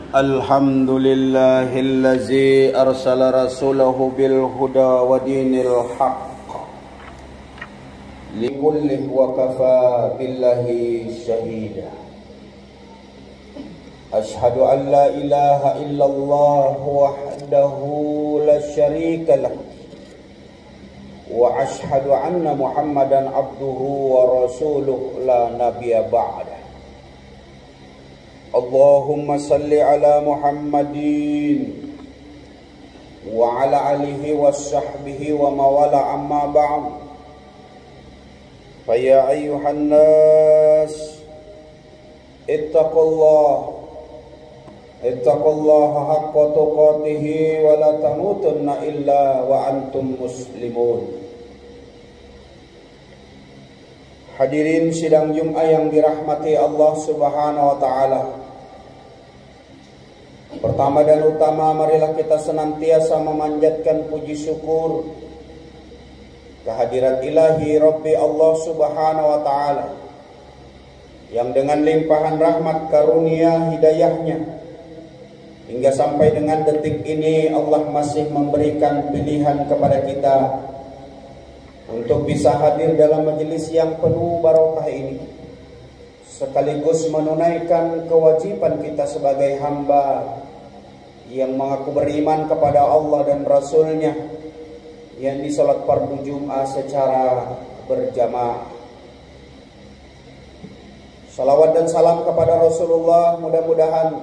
الحمد لله الذي أرسل رسوله بالهدى ودين الحق لكل وكفى بالله شهيدا أشهد أن لا إله إلا الله وحده لا شريك له وأشهد أن محمدا عبده ورسوله لا نبي بعده اللهم صل على محمد وعلى آله وصحبه ومن والاه أما بعد فيا أيها الناس اتقوا الله حق تقاته ولا تموتن إلا وأنتم مسلمون. Hadirin sidang Jumat yang dirahmati Allah Subhanahu wa taala. Pertama dan utama, marilah kita senantiasa memanjatkan puji syukur kehadirat ilahi Rabbi Allah Subhanahu wa taala yang dengan limpahan rahmat karunia hidayahnya hingga sampai dengan detik ini Allah masih memberikan pilihan kepada kita untuk bisa hadir dalam majelis yang penuh barokah ini, sekaligus menunaikan kewajiban kita sebagai hamba yang mengaku beriman kepada Allah dan Rasul-Nya, yang di salat fardu Jumat secara berjamaah. Salawat dan salam kepada Rasulullah mudah-mudahan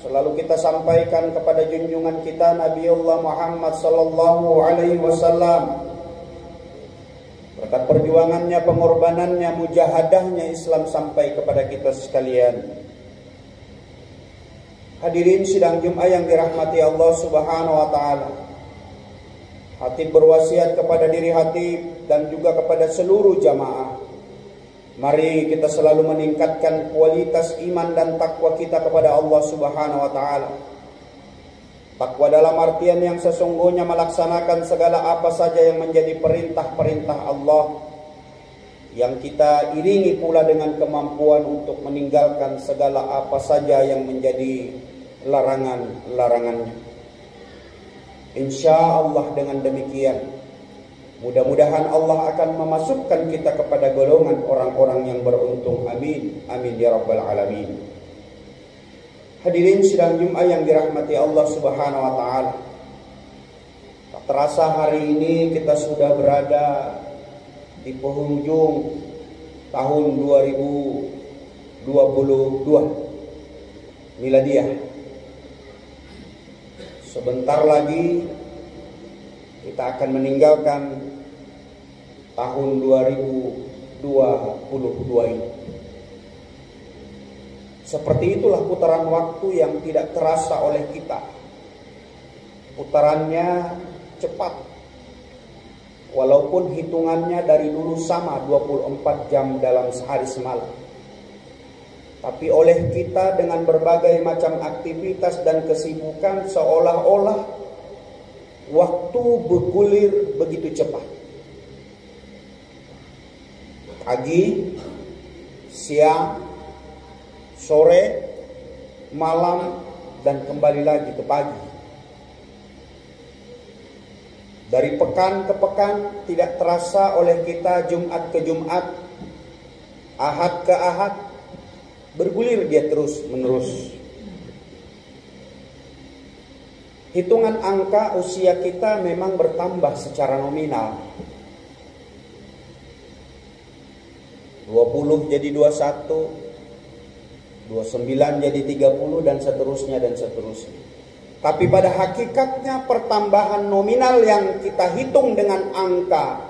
selalu kita sampaikan kepada junjungan kita Nabiullah Muhammad sallallahu alaihi wasallam. Berkat perjuangannya, pengorbanannya, mujahadahnya Islam sampai kepada kita sekalian. Hadirin sidang Jumat yang dirahmati Allah Subhanahu wa taala. Hatib berwasiat kepada diri hatib dan juga kepada seluruh jamaah. Mari kita selalu meningkatkan kualitas iman dan takwa kita kepada Allah Subhanahu wa taala. Takwa dalam artian yang sesungguhnya melaksanakan segala apa saja yang menjadi perintah-perintah Allah, yang kita iringi pula dengan kemampuan untuk meninggalkan segala apa saja yang menjadi larangan-larangannya. Insya Allah dengan demikian, mudah-mudahan Allah akan memasukkan kita kepada golongan orang-orang yang beruntung. Amin, amin ya rabbal alamin. Hadirin sidang Jumat yang dirahmati Allah Subhanahu wa taala. Tak terasa hari ini kita sudah berada di penghujung tahun 2022 miladiah. Sebentar lagi kita akan meninggalkan tahun 2022 ini. Seperti itulah putaran waktu yang tidak terasa oleh kita. Putarannya cepat. Walaupun hitungannya dari dulu sama 24 jam dalam sehari semalam. Tapi oleh kita dengan berbagai macam aktivitas dan kesibukan seolah-olah waktu bergulir begitu cepat. Pagi, siang, sore, malam, dan kembali lagi ke pagi. Dari pekan ke pekan tidak terasa oleh kita, Jumat ke Jumat, Ahad ke Ahad, bergulir dia terus menerus. Hitungan angka usia kita memang bertambah secara nominal. 20 jadi 21, 29 jadi 30 dan seterusnya dan seterusnya. Tapi pada hakikatnya pertambahan nominal yang kita hitung dengan angka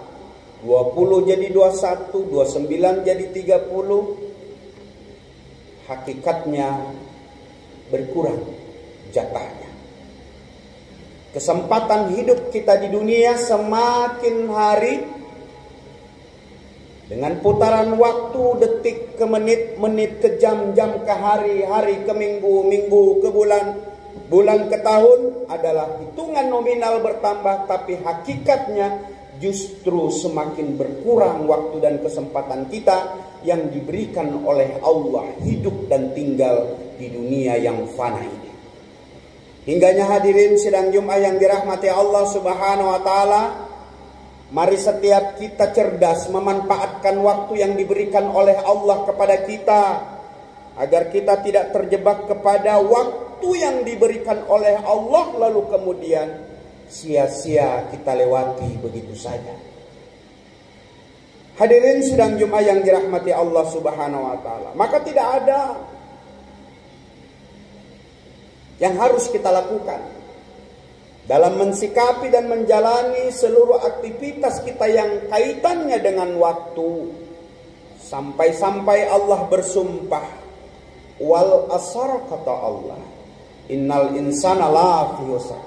20 jadi 21, 29 jadi 30, hakikatnya berkurang jatahnya. Kesempatan hidup kita di dunia semakin hari dengan putaran waktu detik ke menit, menit ke jam, jam ke hari, hari ke minggu, minggu ke bulan, bulan ke tahun adalah hitungan nominal bertambah, tapi hakikatnya justru semakin berkurang waktu dan kesempatan kita yang diberikan oleh Allah hidup dan tinggal di dunia yang fana ini. Hingganya hadirin sidang Jumat yang dirahmati Allah Subhanahu wa taala, mari setiap kita cerdas memanfaatkan waktu yang diberikan oleh Allah kepada kita, agar kita tidak terjebak kepada waktu yang diberikan oleh Allah lalu kemudian sia-sia kita lewati begitu saja. Hadirin sidang Jumat yang dirahmati Allah Subhanahu wa taala, maka tidak ada yang harus kita lakukan dalam mensikapi dan menjalani seluruh aktivitas kita yang kaitannya dengan waktu, sampai-sampai Allah bersumpah, wal asr, kata Allah, innal insana lafi khusr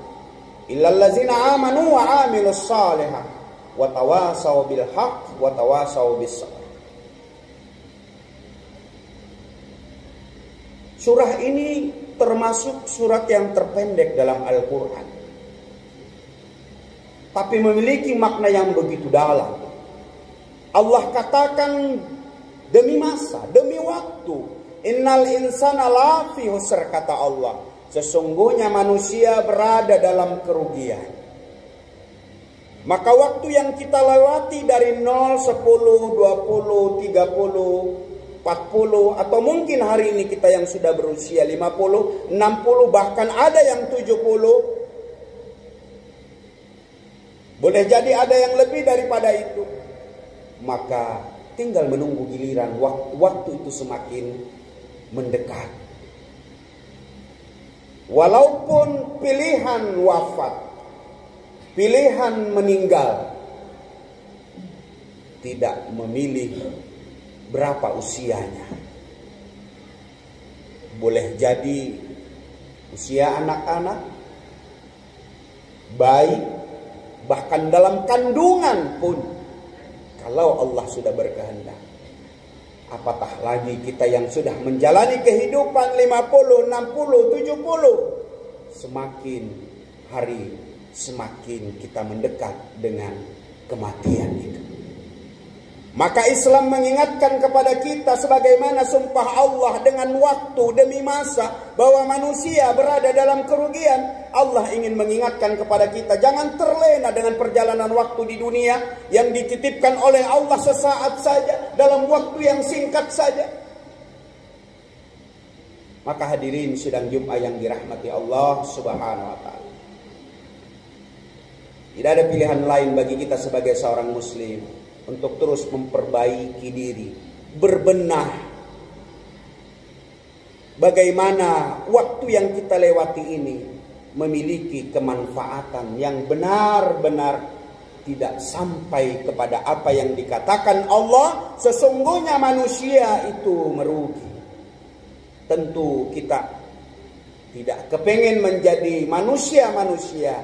illal ladzina amanu wa amilus shalihat wa tawasaw bil haqq wa tawasaw bis sabr. Surah ini termasuk surat yang terpendek dalam Al-Quran, tapi memiliki makna yang begitu dalam. Allah katakan demi masa, demi waktu. Innal insana lafi khusr, kata Allah, sesungguhnya manusia berada dalam kerugian. Maka waktu yang kita lewati dari 0, 10, 20, 30, 40, atau mungkin hari ini kita yang sudah berusia 50, 60, bahkan ada yang 70. Boleh jadi ada yang lebih daripada itu. Maka tinggal menunggu giliran waktu itu semakin mendekat. Walaupun pilihan wafat, pilihan meninggal, tidak memilih berapa usianya. Boleh jadi usia anak-anak, bayi, bahkan dalam kandungan pun, kalau Allah sudah berkehendak. Apatah lagi kita yang sudah menjalani kehidupan 50, 60, 70. Semakin hari semakin kita mendekat dengan kematian itu. Maka Islam mengingatkan kepada kita sebagaimana sumpah Allah dengan waktu demi masa, bahwa manusia berada dalam kerugian. Allah ingin mengingatkan kepada kita, jangan terlena dengan perjalanan waktu di dunia yang dititipkan oleh Allah sesaat saja, dalam waktu yang singkat saja. Maka hadirin sidang Jumat yang dirahmati Allah Subhanahu wa taala, tidak ada pilihan lain bagi kita sebagai seorang muslim untuk terus memperbaiki diri, berbenah bagaimana waktu yang kita lewati ini memiliki kemanfaatan yang benar-benar tidak sampai kepada apa yang dikatakan Allah, sesungguhnya manusia itu merugi. Tentu kita tidak kepingin menjadi manusia-manusia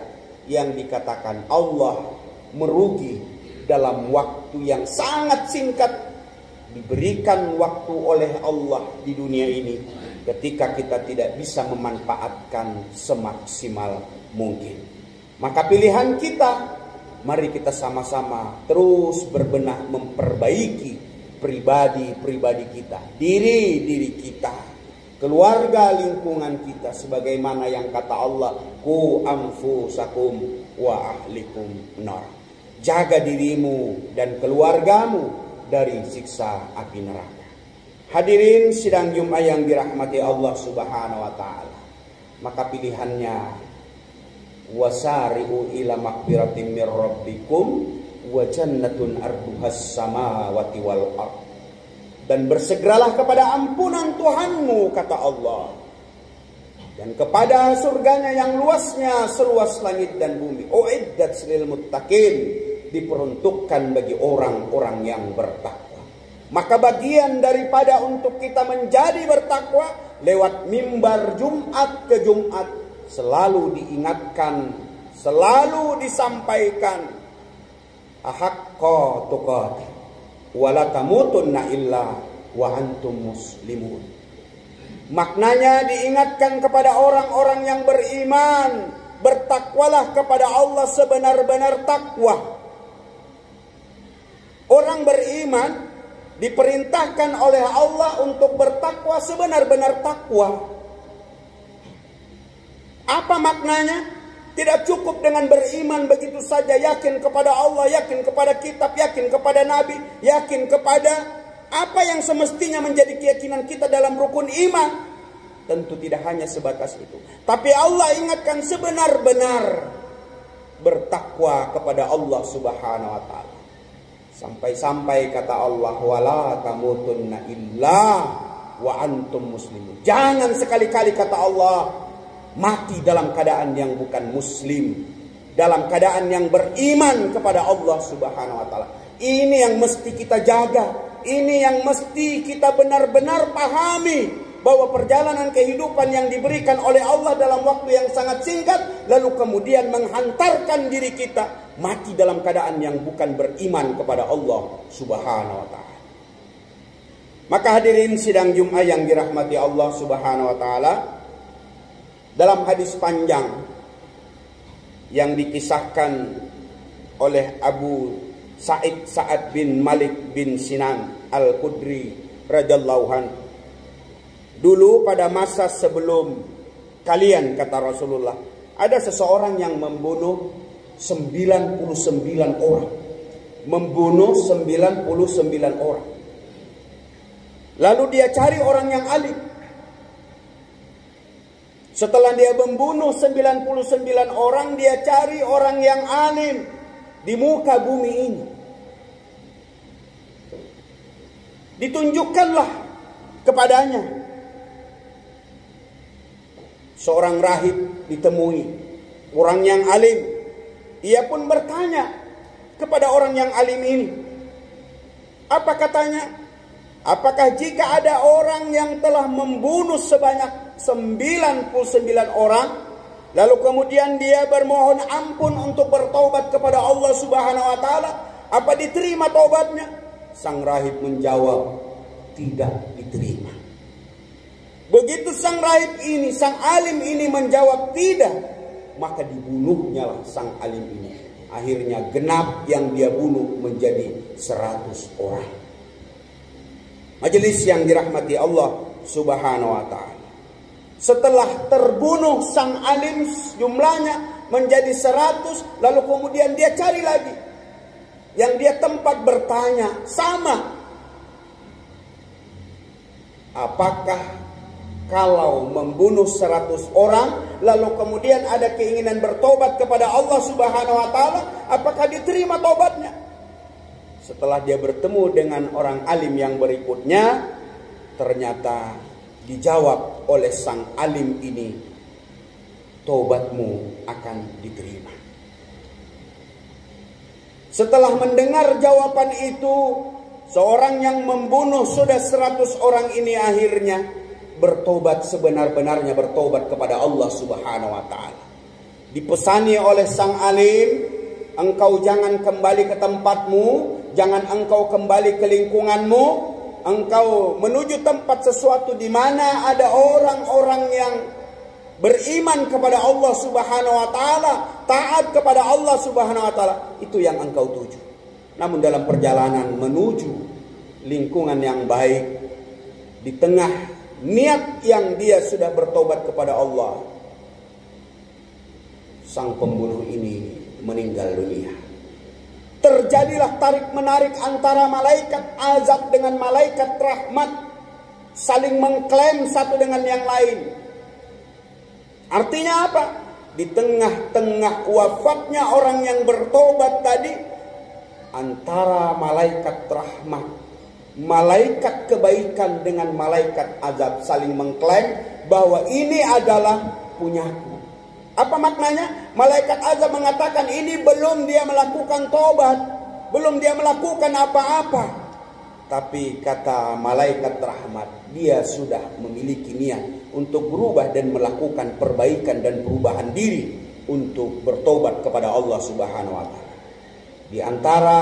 yang dikatakan Allah merugi dalam waktu yang sangat singkat diberikan waktu oleh Allah di dunia ini, ketika kita tidak bisa memanfaatkan semaksimal mungkin. Maka pilihan kita, mari kita sama-sama terus berbenah memperbaiki pribadi-pribadi kita, diri kita, keluarga, lingkungan kita, sebagaimana yang kata Allah, ku anfusakum wa ahlikum nar. Jaga dirimu dan keluargamu dari siksa api neraka. Hadirin sidang Jumat yang dirahmati Allah Subhanahu wa taala, maka pilihannya wasari'u ila maghfiratin mir rabbikum wa jannatun arduhas samawati wal ardh, dan bersegeralah kepada ampunan Tuhanmu, kata Allah, dan kepada surganya yang luasnya seluas langit dan bumi. Uiddat lil muttaqin, diperuntukkan bagi orang-orang yang bertakwa. Maka bagian daripada untuk kita menjadi bertakwa, lewat mimbar Jumat ke Jumat selalu diingatkan, selalu disampaikan, ahaqqa tuqatih wa la tamutunna illa wa antum muslimun. Maknanya diingatkan kepada orang-orang yang beriman, bertakwalah kepada Allah sebenar-benar takwa. Orang beriman diperintahkan oleh Allah untuk bertakwa sebenar-benar takwa. Apa maknanya? Tidak cukup dengan beriman begitu saja, yakin kepada Allah, yakin kepada kitab, yakin kepada nabi, yakin kepada apa yang semestinya menjadi keyakinan kita dalam rukun iman. Tentu tidak hanya sebatas itu. Tapi Allah ingatkan sebenar-benar bertakwa kepada Allah Subhanahu wa taala. Sampai-sampai kata Allah, wala tamutunna illa wa antum muslimun. Jangan sekali-kali kata Allah mati dalam keadaan yang bukan muslim, dalam keadaan yang beriman kepada Allah Subhanahu wa taala. Ini yang mesti kita jaga, ini yang mesti kita benar-benar pahami, bahwa perjalanan kehidupan yang diberikan oleh Allah dalam waktu yang sangat singkat, lalu kemudian menghantarkan diri kita mati dalam keadaan yang bukan beriman kepada Allah Subhanahu wa taala. Maka hadirin sidang Jumat yang dirahmati Allah Subhanahu wa taala, dalam hadis panjang yang dikisahkan oleh Abu Sa'ad bin Malik bin Sinan Al-Khudri radhiyallahu anhu, dulu pada masa sebelum kalian, kata Rasulullah, ada seseorang yang membunuh 99 orang. Membunuh 99 orang. Lalu dia cari orang yang alim. Setelah dia membunuh 99 orang, dia cari orang yang alim di muka bumi ini. Ditunjukkanlah kepadanya seorang rahib, ditemui orang yang alim. Ia pun bertanya kepada orang yang alim ini. Apa katanya? Apakah jika ada orang yang telah membunuh sebanyak 99 orang, lalu kemudian dia bermohon ampun untuk bertaubat kepada Allah Subhanahu wa taala, apa diterima taubatnya? Sang rahib menjawab, tidak diterima. Begitu sang rahib ini, sang alim ini menjawab tidak, maka dibunuhnya lah sang alim ini. Akhirnya genap yang dia bunuh menjadi 100 orang. Majelis yang dirahmati Allah Subhanahu wa taala, setelah terbunuh sang alim jumlahnya menjadi 100, lalu kemudian dia cari lagi yang dia tempat bertanya sama. Apakah kalau membunuh 100 orang lalu kemudian ada keinginan bertobat kepada Allah Subhanahu wa taala, apakah diterima tobatnya? Setelah dia bertemu dengan orang alim yang berikutnya, ternyata dijawab oleh sang alim ini, tobatmu akan diterima. Setelah mendengar jawaban itu, seorang yang membunuh sudah 100 orang ini akhirnya bertobat, sebenar-benarnya bertobat kepada Allah Subhanahu wa taala. Dipesani oleh sang alim, engkau jangan kembali ke tempatmu, jangan engkau kembali ke lingkunganmu, engkau menuju tempat sesuatu di mana ada orang-orang yang beriman kepada Allah Subhanahu wa taala, taat kepada Allah Subhanahu wa taala, itu yang engkau tuju. Namun dalam perjalanan menuju lingkungan yang baik, di tengah niat yang dia sudah bertobat kepada Allah, sang pembunuh ini meninggal dunia. Terjadilah tarik-menarik antara malaikat azab dengan malaikat rahmat, saling mengklaim satu dengan yang lain. Artinya apa? Di tengah-tengah wafatnya orang yang bertobat tadi, antara malaikat rahmat, malaikat kebaikan dengan malaikat azab saling mengklaim bahwa ini adalah punyaku. Apa maknanya? Malaikat azab mengatakan ini belum dia melakukan tobat, belum dia melakukan apa-apa. Tapi kata malaikat rahmat, dia sudah memiliki niat untuk berubah dan melakukan perbaikan dan perubahan diri untuk bertobat kepada Allah Subhanahu wa taala. Di antara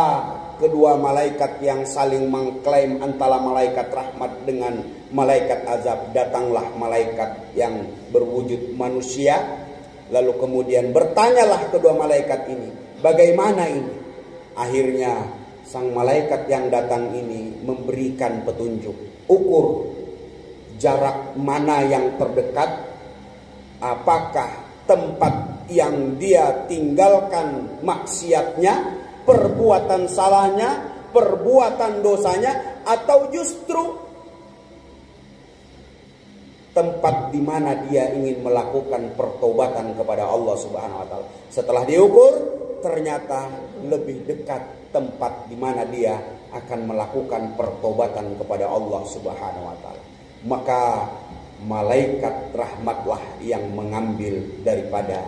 kedua malaikat yang saling mengklaim antara malaikat rahmat dengan malaikat azab, datanglah malaikat yang berwujud manusia. Lalu kemudian bertanyalah kedua malaikat ini, bagaimana ini? Akhirnya sang malaikat yang datang ini memberikan petunjuk, ukur jarak mana yang terdekat, apakah tempat yang dia tinggalkan maksiatnya, perbuatan salahnya, perbuatan dosanya, atau justru tempat di mana dia ingin melakukan pertobatan kepada Allah Subhanahu wa taala. Setelah diukur, ternyata lebih dekat tempat di mana dia akan melakukan pertobatan kepada Allah Subhanahu wa taala. Maka malaikat rahmatlah yang mengambil daripada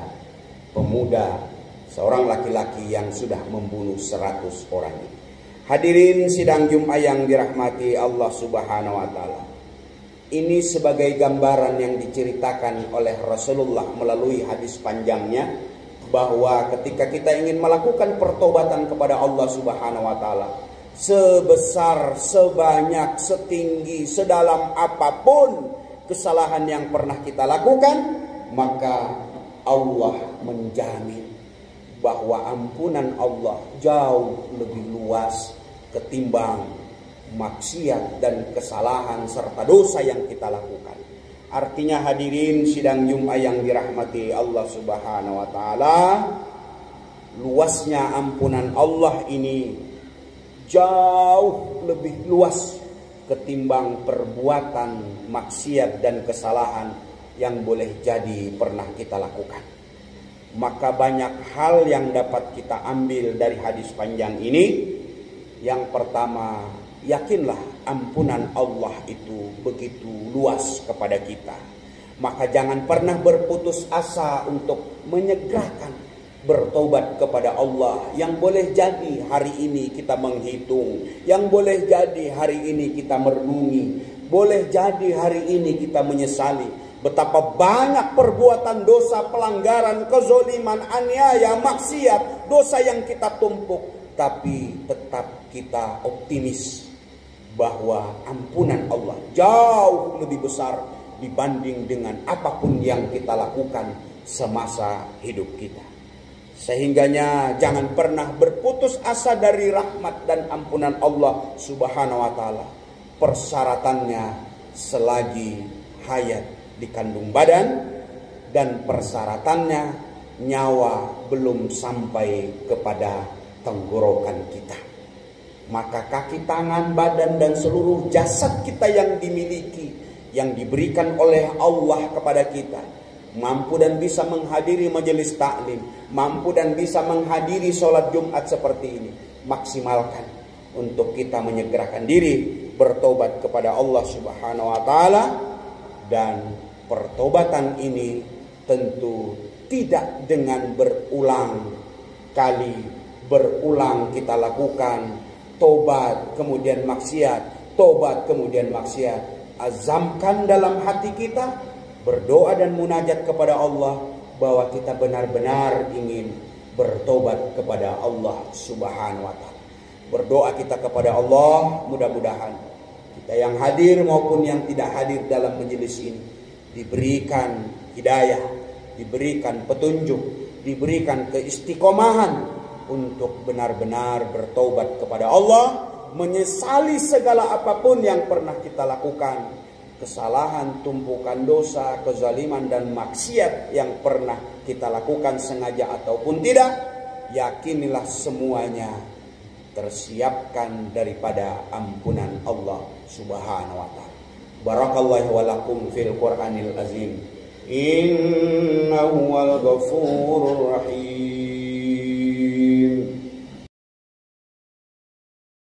pemuda, seorang laki-laki yang sudah membunuh 100 orang ini. Hadirin sidang Jumat yang dirahmati Allah Subhanahu wa taala. Ini sebagai gambaran yang diceritakan oleh Rasulullah melalui hadis panjangnya, bahwa ketika kita ingin melakukan pertobatan kepada Allah Subhanahu wa taala, sebesar, sebanyak, setinggi, sedalam apapun kesalahan yang pernah kita lakukan, maka Allah menjamin bahwa ampunan Allah jauh lebih luas ketimbang maksiat dan kesalahan serta dosa yang kita lakukan. Artinya hadirin sidang Jumat yang dirahmati Allah Subhanahu wa taala, luasnya ampunan Allah ini jauh lebih luas ketimbang perbuatan maksiat dan kesalahan yang boleh jadi pernah kita lakukan. Maka banyak hal yang dapat kita ambil dari hadis panjang ini. Yang pertama, yakinlah ampunan Allah itu begitu luas kepada kita. Maka jangan pernah berputus asa untuk menyegerakan bertobat kepada Allah. Yang boleh jadi hari ini kita menghitung, yang boleh jadi hari ini kita merenungi, boleh jadi hari ini kita menyesali betapa banyak perbuatan dosa, pelanggaran, kezoliman, aniaya, maksiat, dosa yang kita tumpuk. Tapi tetap kita optimis bahwa ampunan Allah jauh lebih besar dibanding dengan apapun yang kita lakukan semasa hidup kita. Sehingganya jangan pernah berputus asa dari rahmat dan ampunan Allah Subhanahu wa taala. Persyaratannya selagi hayat di kandung badan, dan persyaratannya nyawa belum sampai kepada tenggorokan kita. Maka kaki, tangan, badan, dan seluruh jasad kita yang dimiliki, yang diberikan oleh Allah kepada kita, mampu dan bisa menghadiri majelis taklim, mampu dan bisa menghadiri sholat Jumat seperti ini, maksimalkan untuk kita menyegerakan diri bertobat kepada Allah Subhanahu wa taala. Dan pertobatan ini tentu tidak dengan berulang kali, berulang kita lakukan tobat kemudian maksiat, tobat kemudian maksiat. Azamkan dalam hati kita, berdoa dan munajat kepada Allah bahwa kita benar-benar ingin bertobat kepada Allah Subhanahu wa taala. Berdoa kita kepada Allah, mudah-mudahan kita yang hadir maupun yang tidak hadir dalam majelis ini diberikan hidayah, diberikan petunjuk, diberikan keistiqomahan untuk benar-benar bertobat kepada Allah, menyesali segala apapun yang pernah kita lakukan, kesalahan, tumpukan dosa, kezaliman dan maksiat yang pernah kita lakukan sengaja ataupun tidak. Yakinilah semuanya tersiapkan daripada ampunan Allah Subhanahu wa taala. Barakallahu wa lakum fil Qur'anil azim. Innahu wal ghafurur rahim.